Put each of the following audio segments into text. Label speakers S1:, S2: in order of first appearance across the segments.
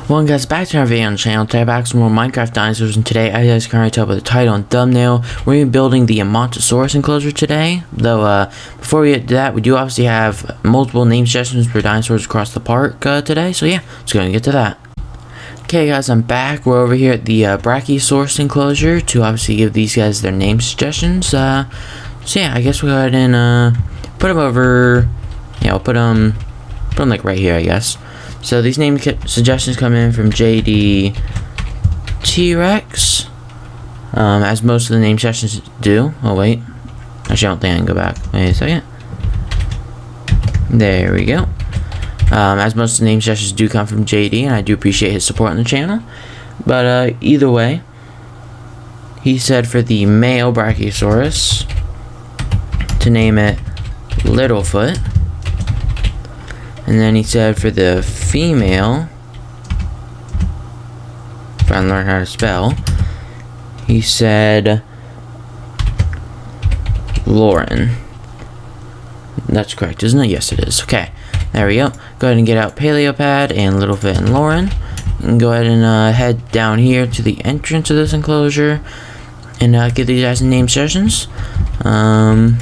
S1: Welcome guys back to our video on the channel. Today back with more Minecraft dinosaurs, and today, as you guys can already tell by the title and thumbnail, we're going to be building the Edmontosaurus enclosure today. Though before we get to that, we do obviously have multiple name suggestions for dinosaurs across the park today, so yeah, let's go and get to that. Okay guys, I'm back. We're over here at the Brachiosaurus enclosure to obviously give these guys their name suggestions. So yeah, I guess we'll go ahead and put them over, yeah, we'll put them like right here, I guess. So these name suggestions come in from JD T-Rex, as most of the name suggestions do. Oh wait, actually I don't think I can go back. Wait a second. There we go. As most of the name suggestions do come from JD, and I do appreciate his support on the channel. But either way, he said for the male Brachiosaurus to name it Littlefoot. And then he said for the female, trying to learn how to spell, he said Lauren. That's correct, isn't it? Yes, it is. Okay, there we go. Go ahead and get out Paleopad and Littlefoot and Lauren. And go ahead and head down here to the entrance of this enclosure and give these guys name sessions. Yeah,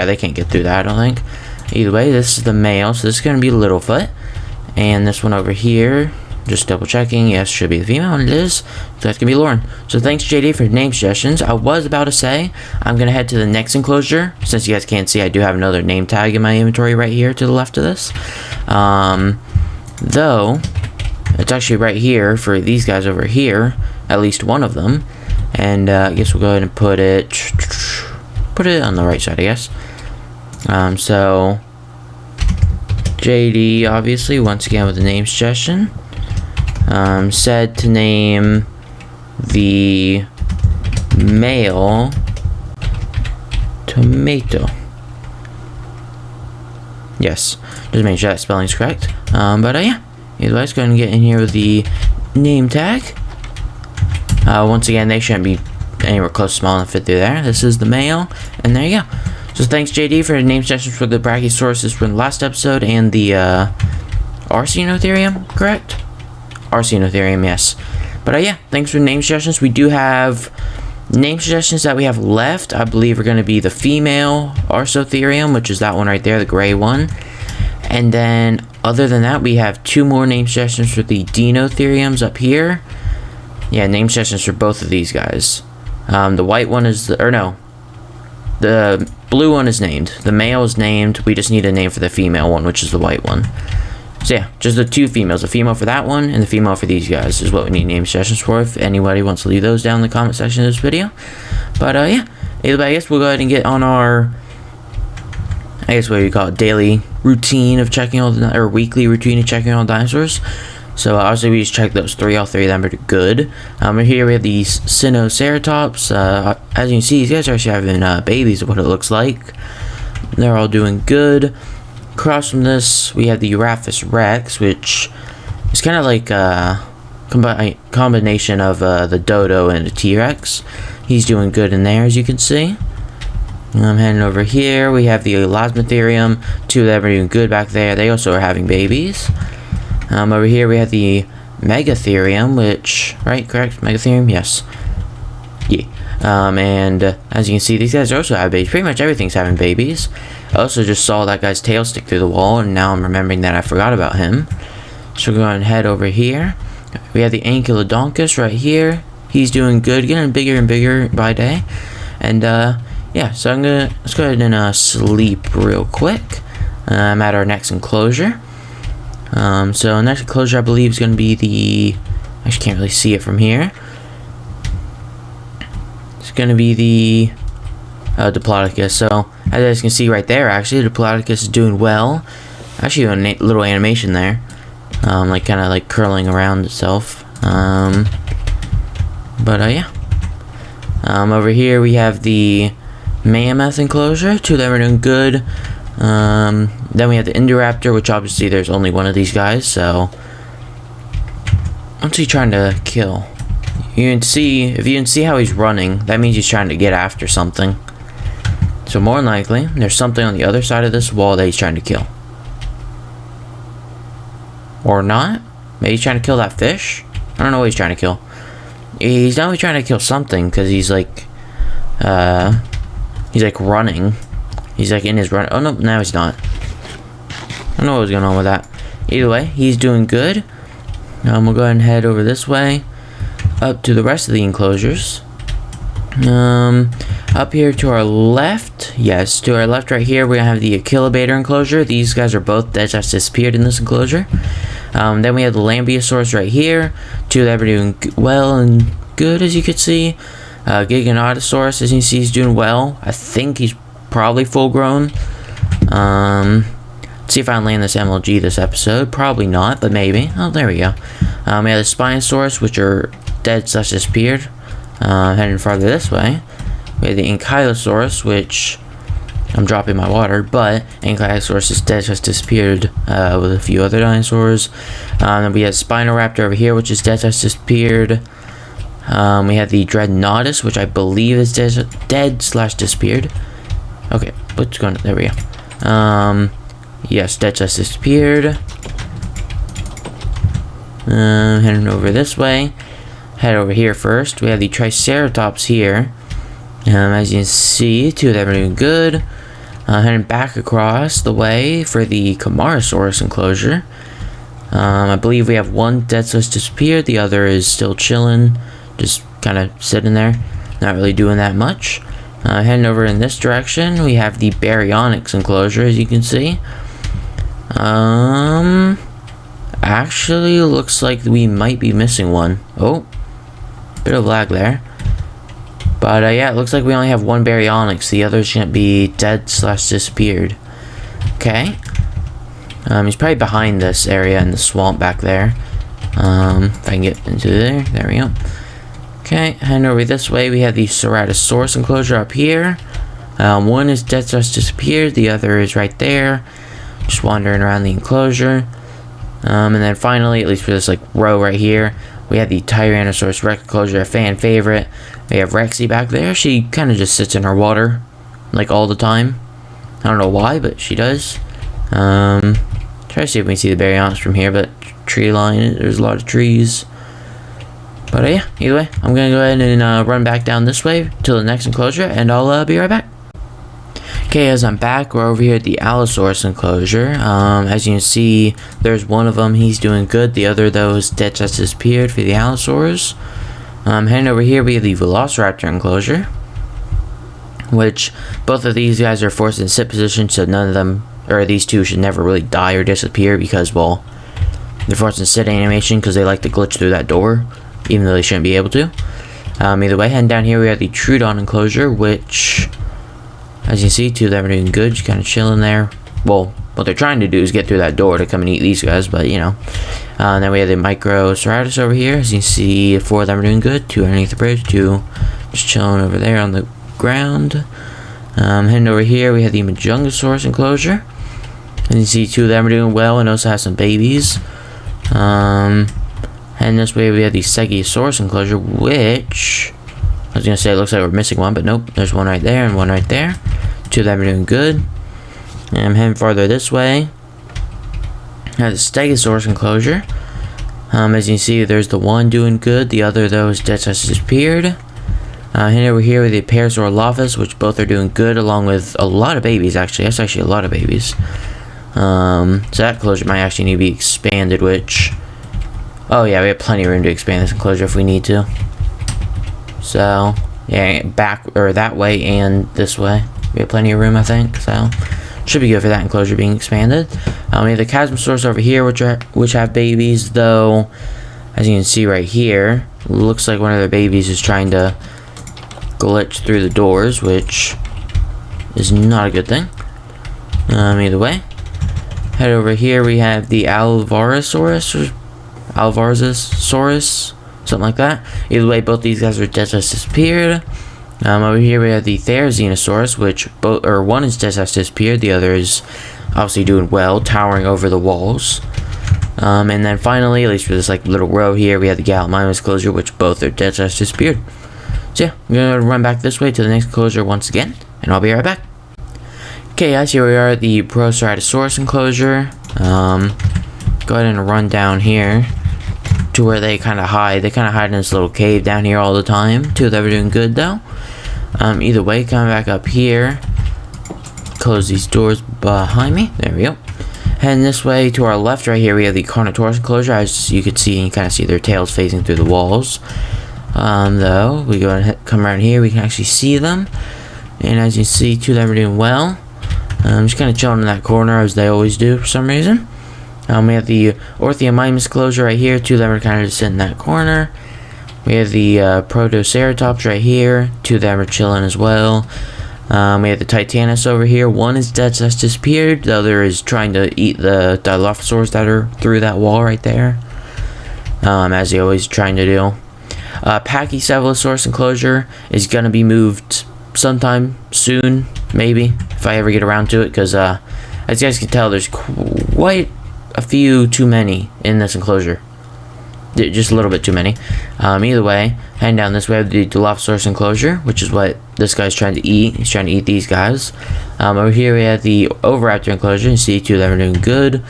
S1: they can't get through that, I don't think. Either way, this is the male, so this is going to be Littlefoot. And this one over here, just double checking, yes, should be the female, and it is. So that's going to be Lauren. So thanks, JD, for name suggestions. I was about to say, I'm going to head to the next enclosure. Since you guys can't see, I do have another name tag in my inventory right here to the left of this. Though, it's actually right here for these guys over here, at least one of them. And I guess we'll go ahead and put it on the right side, I guess. So JD, obviously, once again with the name suggestion, said to name the male Tomato. Yes, just make sure that spelling is correct. But yeah, either way, let's go ahead and get in here with the name tag. Once again, they shouldn't be anywhere close to small enough to fit through there. This is the male, and there you go. So thanks, JD, for the name suggestions for the Brachiosaurus from the last episode and the Arseniotherium, correct? Arseniotherium, yes. But yeah, thanks for the name suggestions. We do have name suggestions that we have left. I believe are going to be the female Arseniotherium, which is that one right there, the gray one. And then, other than that, we have two more name suggestions for the Dinotheriums up here. Yeah, name suggestions for both of these guys. The white one is, the blue one is named. The male is named. We just need a name for the female one, which is the white one. So yeah, just the two females. The female for that one and the female for these guys is what we need name suggestions for. If anybody wants to leave those down in the comment section of this video. But yeah, either way, I guess we'll go ahead and get on our, I guess what do you call it, daily routine of checking all the, or weekly routine of checking all the dinosaurs. So obviously we just checked those three. All three of them are good. Here we have these Sinoceratops. As you can see, these guys are actually having babies, of what it looks like. They're all doing good. Across from this, we have the Uraphis Rex, which is kind of like a combination of the Dodo and the T-Rex. He's doing good in there, as you can see. I'm heading over here. We have the Elasmotherium. Two of them are doing good back there. They also are having babies. Over here we have the Megatherium, which, right, correct, Megatherium, yes. Yeah. And as you can see, these guys also have babies. Pretty much everything's having babies. I also just saw that guy's tail stick through the wall, and now I'm remembering that I forgot about him. So we're going to head over here. We have the Ankylodontus right here. He's doing good, getting bigger and bigger by day. And yeah, so let's go ahead and sleep real quick. I'm at our next enclosure. So next enclosure I believe is going to be the, I actually can't really see it from here. It's going to be the Diplodocus. So as you guys can see right there, actually the Diplodocus is doing well. Actually doing a little animation there, like kind of like curling around itself. But yeah. Over here we have the Mammoth enclosure. Two of them are doing good. Then we have the Indoraptor, which obviously there's only one of these guys, so what's he trying to kill? You can see, if you can see how he's running, that means he's trying to get after something. So more than likely, there's something on the other side of this wall that he's trying to kill. Or not. Maybe he's trying to kill that fish? I don't know what he's trying to kill. He's definitely trying to kill something, because he's like running. He's like in his run. Oh no, now he's not. I don't know what's going on with that. Either way, he's doing good. We'll go ahead and head over this way, up to the rest of the enclosures. Up here to our left, yes, to our left right here, we're gonna have the Achillobator enclosure. These guys are both dead, just disappeared in this enclosure. Then we have the Lambeosaurus right here. Two that are doing well and good, as you can see. Giganotosaurus, as you can see, he's doing well. I think he's probably full grown. See if I can land this MLG this episode. Probably not, but maybe. Oh, there we go. We have the Spinosaurus, which are dead, disappeared. Heading farther this way. We have the Ankylosaurus, which I'm dropping my water, but Ankylosaurus is dead, just disappeared with a few other dinosaurs. Then we have Spinoraptor over here, which is dead, just disappeared. We have the Dreadnoughtus, which I believe is dead/disappeared. Okay, what's going on? There we go. Yes, dead, just disappeared. Heading over this way. Head over here first. We have the Triceratops here. As you can see, two of them are doing good. Heading back across the way for the Camarasaurus enclosure. I believe we have one dead, just disappeared. The other is still chilling, just kind of sitting there, not really doing that much. Heading over in this direction, we have the Baryonyx enclosure, as you can see. Actually, looks like we might be missing one. Oh, bit of lag there. But yeah, it looks like we only have one Baryonyx. The other's gonna be dead/disappeared. Okay. He's probably behind this area in the swamp back there. If I can get into there. There we go. Okay, heading over this way, we have the Ceratosaurus enclosure up here. One is dead/disappeared. The other is right there, just wandering around the enclosure. And then finally, at least for this like row right here, we have the Tyrannosaurus Rex enclosure, a fan favorite. We have Rexy back there. She kind of just sits in her water, like all the time. I don't know why, but she does. Try to see if we can see the Baryonyx from here, but tree line, there's a lot of trees. But yeah, either way, I'm gonna go ahead and run back down this way to the next enclosure, and I'll be right back. Okay, as I'm back, we're over here at the Allosaurus enclosure. As you can see, there's one of them, he's doing good. The other, though, is dead, just disappeared for the Allosaurus. Heading over here, we have the Velociraptor enclosure, which both of these guys are forced in sit position, so none of them, or these two, should never really die or disappear because, well, they're forced in sit animation because they like to glitch through that door, even though they shouldn't be able to. Either way, heading down here, we have the Troodon enclosure, which, as you can see, two of them are doing good, just kind of chilling there. Well, what they're trying to do is get through that door to come and eat these guys, but you know. And then we have the Microceratus over here. As you can see, four of them are doing good. Two underneath the bridge, two just chilling over there on the ground. Heading over here, we have the Majungasaurus enclosure. And you see two of them are doing well and also have some babies. Heading this way, we have the Stegosaurus enclosure, which I was going to say it looks like we're missing one, but nope. There's one right there and one right there. Two of them are doing good. And I'm heading farther this way. I have the Stegosaurus enclosure. As you can see, there's the one doing good. The other, though, is dead, just disappeared. Heading over here with the Parasaurolophus, which both are doing good, along with a lot of babies, actually. That's actually a lot of babies. So that enclosure might actually need to be expanded, which... Oh, yeah, we have plenty of room to expand this enclosure if we need to. So, yeah, back, or that way and this way. We have plenty of room, I think, so... Should be good for that enclosure being expanded. We have the Chasmosaurus over here, which have babies, though, as you can see right here, looks like one of their babies is trying to glitch through the doors, which is not a good thing. Either way, head over here, we have the Alvarezsaurus, or Alvarezsaurus, something like that. Either way, both these guys are dead, just disappeared. Over here we have the Therizinosaurus, which one is dead, just disappeared. The other is obviously doing well, towering over the walls. And then finally, at least for this like little row here, we have the Gallimimus enclosure, which both are dead, just disappeared. So yeah, I'm gonna run back this way to the next enclosure once again, and I'll be right back. Okay, guys, here we are at the Proceratosaurus enclosure. Go ahead and run down here. to where they kind of hide. They kind of hide in this little cave down here all the time. Two of them are doing good though. Either way, coming back up here. Close these doors behind me. There we go. Heading this way to our left right here, we have the Carnotaurus enclosure. As you can see, you kind of see their tails facing through the walls. Though, we go and come around here, we can actually see them. And as you see, two of them are doing well. Just kind of chilling in that corner as they always do for some reason. We have the Orthomimus enclosure right here. Two of them are kind of just sitting in that corner. We have the Protoceratops right here. Two of them are chilling as well. We have the Titanus over here. One is dead, so that's disappeared. The other is trying to eat the Dilophosaurs that are through that wall right there. As he always trying to do. Pachycephalosaurus enclosure is going to be moved sometime soon, maybe, if I ever get around to it, because as you guys can tell, there's quite a few too many in this enclosure. Just a little bit too many. Either way, heading down this way, the Dilophosaurus enclosure, which is what this guy's trying to eat. He's trying to eat these guys. Over here we have the Oviraptor enclosure. You see two of them are doing good.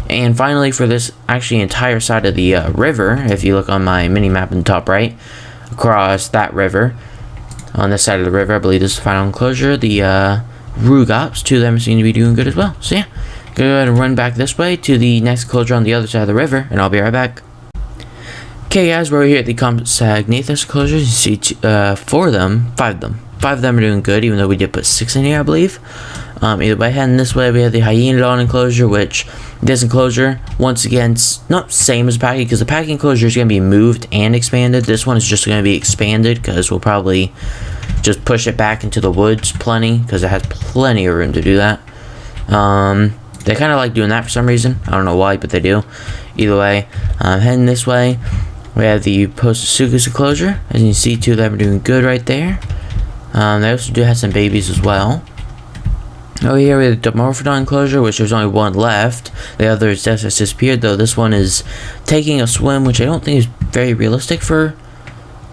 S1: And finally, for this actually entire side of the river, if you look on my mini map in the top right, across that river, on this side of the river, I believe this is the final enclosure, the Rugops. Two of them seem to be doing good as well. So yeah, go ahead and run back this way to the next enclosure on the other side of the river, and I'll be right back. Okay guys, we're here at the Compsognathus enclosure. You see five of them are doing good, even though we did put 6 in here, I believe. Either way, heading this way, we have the Hyaenodon enclosure, which this enclosure, once again, it's not same as the packing, because the packing enclosure is going to be moved and expanded. This one is just going to be expanded, because we'll probably just push it back into the woods plenty, because it has plenty of room to do that. They kind of like doing that for some reason. I don't know why, but they do. Either way, heading this way, we have the Postosuchus enclosure. As you can see, two of them are doing good right there. They also do have some babies as well. Over here we have the Dimorphodon enclosure, which there's only one left. The other is just disappeared, though this one is taking a swim, which I don't think is very realistic for.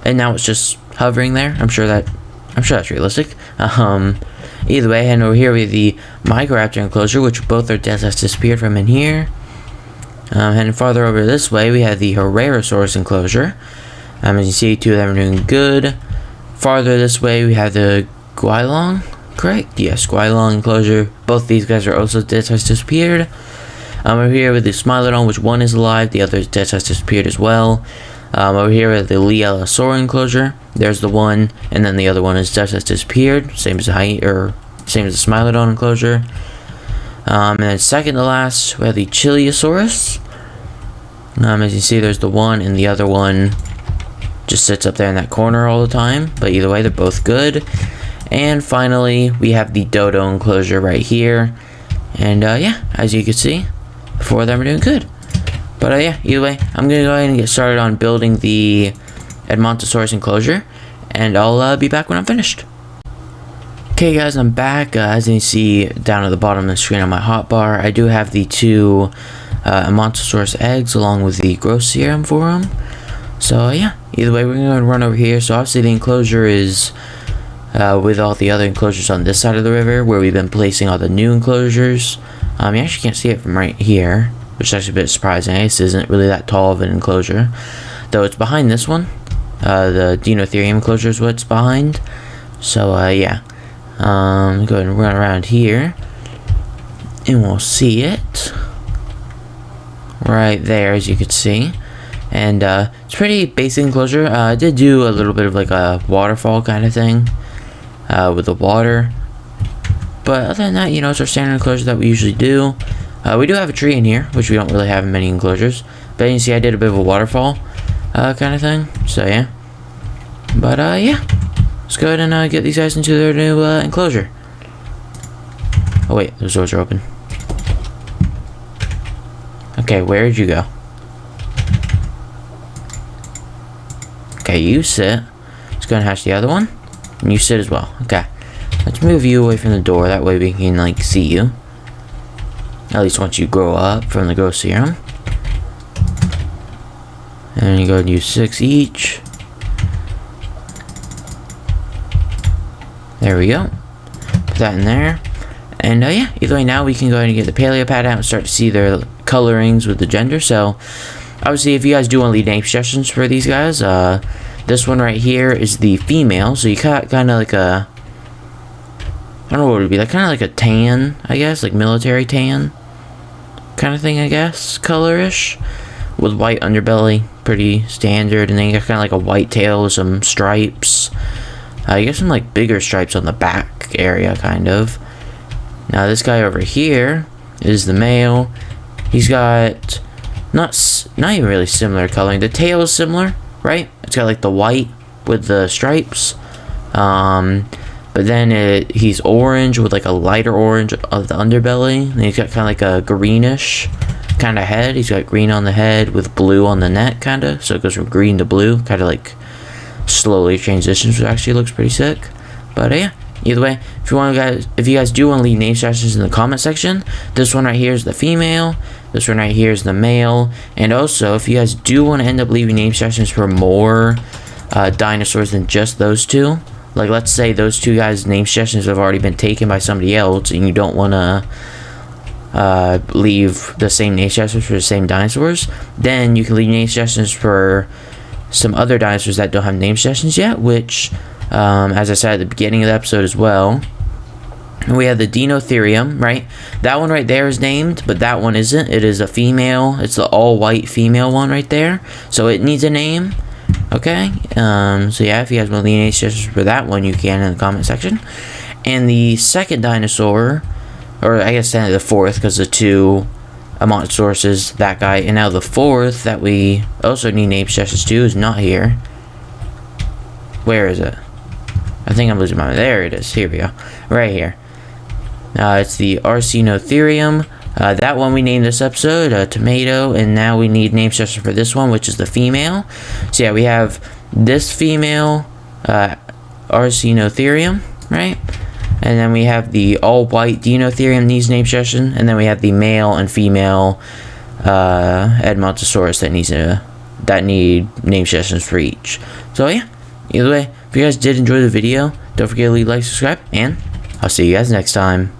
S1: And now it's just hovering there. I'm sure that's realistic. Either way, and over here we have the Microraptor enclosure, which both are dead that's disappeared from in here. Heading farther over this way, we have the Herrerasaurus enclosure. As you see, two of them are doing good. Farther this way, we have the Guilong. Correct? Yes, Guilong enclosure. Both these guys are also dead has disappeared. Over here with the Smilodon, which one is alive, the other is dead has disappeared as well. Over here with the Liellosaur enclosure, there's the one, and then the other one is dead has disappeared. Same as the Smilodon enclosure. And then second to last, we have the Chiliosaurus. As you see, there's the one, and the other one just sits up there in that corner all the time. But either way, they're both good. And finally, we have the Dodo enclosure right here. And yeah, as you can see, 4 of them are doing good. But yeah, either way, I'm going to go ahead and get started on building the Edmontosaurus enclosure. And I'll be back when I'm finished. Okay guys, I'm back. As you can see down at the bottom of the screen on my hotbar, I do have the 2 Edmontosaurus eggs along with the growth serum for them. So yeah, either way, we're going to run over here. So obviously the enclosure is with all the other enclosures on this side of the river, where we've been placing all the new enclosures. You actually can't see it from right here, which is actually a bit surprising. This isn't really that tall of an enclosure, though it's behind this one. The Dinotherium enclosure is what's behind. So yeah. Go ahead and run around here, and we'll see it right there, as you can see. And it's pretty basic enclosure. I did do a little bit of like a waterfall kind of thing with the water, but other than that, you know, it's our standard enclosure that we usually do. We do have a tree in here, which we don't really have in many enclosures, but you can see I did a bit of a waterfall kind of thing. So yeah, but yeah. Let's go ahead and get these guys into their new enclosure. Oh wait, those doors are open. Okay, where did you go? Okay, you sit. Let's go and hatch the other one. And you sit as well. Okay. Let's move you away from the door. That way we can, like, see you. At least once you grow up from the growth serum. And you go and use 6 each. There we go. Put that in there. And yeah, either way, now we can go ahead and get the paleopad out and start to see their colorings with the gender. So obviously, if you guys do want to leave name suggestions for these guys, this one right here is the female. So you got kind of like a, I don't know what it would be, like kind of like a tan, I guess, like military tan kind of thing, I guess, colorish, with white underbelly, pretty standard, and then you got kind of like a white tail with some stripes. You get some like bigger stripes on the back area, kind of. Now this guy over here is the male. He's got not even really similar coloring. The tail is similar, right? It's got like the white with the stripes. But then he's orange with like a lighter orange of the underbelly. And he's got kind of like a greenish kind of head. He's got green on the head with blue on the neck, kind of. So it goes from green to blue, kind of like slowly transitions, which actually looks pretty sick. But yeah, either way, if you guys do want to leave name suggestions in the comment section, this one right here is the female. This one right here is the male. And also, if you guys do want to end up leaving name suggestions for more dinosaurs than just those two, like let's say those two guys' name suggestions have already been taken by somebody else, and you don't want to leave the same name suggestions for the same dinosaurs, then you can leave name suggestions for some other dinosaurs that don't have name suggestions yet, which, as I said at the beginning of the episode as well, we have the Dinotherium, right? That one right there is named, but that one isn't. It is a female. It's the all-white female one right there, so it needs a name. Okay, so yeah, if you guys want to leave any suggestions for that one, you can in the comment section. And the second dinosaur, or I guess the fourth, because the two Edmontosaurus is that guy, and now the fourth that we also need name suggestions to is not here. Where is it? I think I'm losing my mind. There it is. Here we go. Right here. It's the Arsinotherium. That one we named this episode Tomato, and now we need name suggestions for this one, which is the female. So yeah, we have this female Arsinotherium, right? And then we have the all-white Dinotherium needs name suggestion, and then we have the male and female Edmontosaurus that need name suggestions for each. So yeah, either way, if you guys did enjoy the video, don't forget to leave, like, subscribe, and I'll see you guys next time.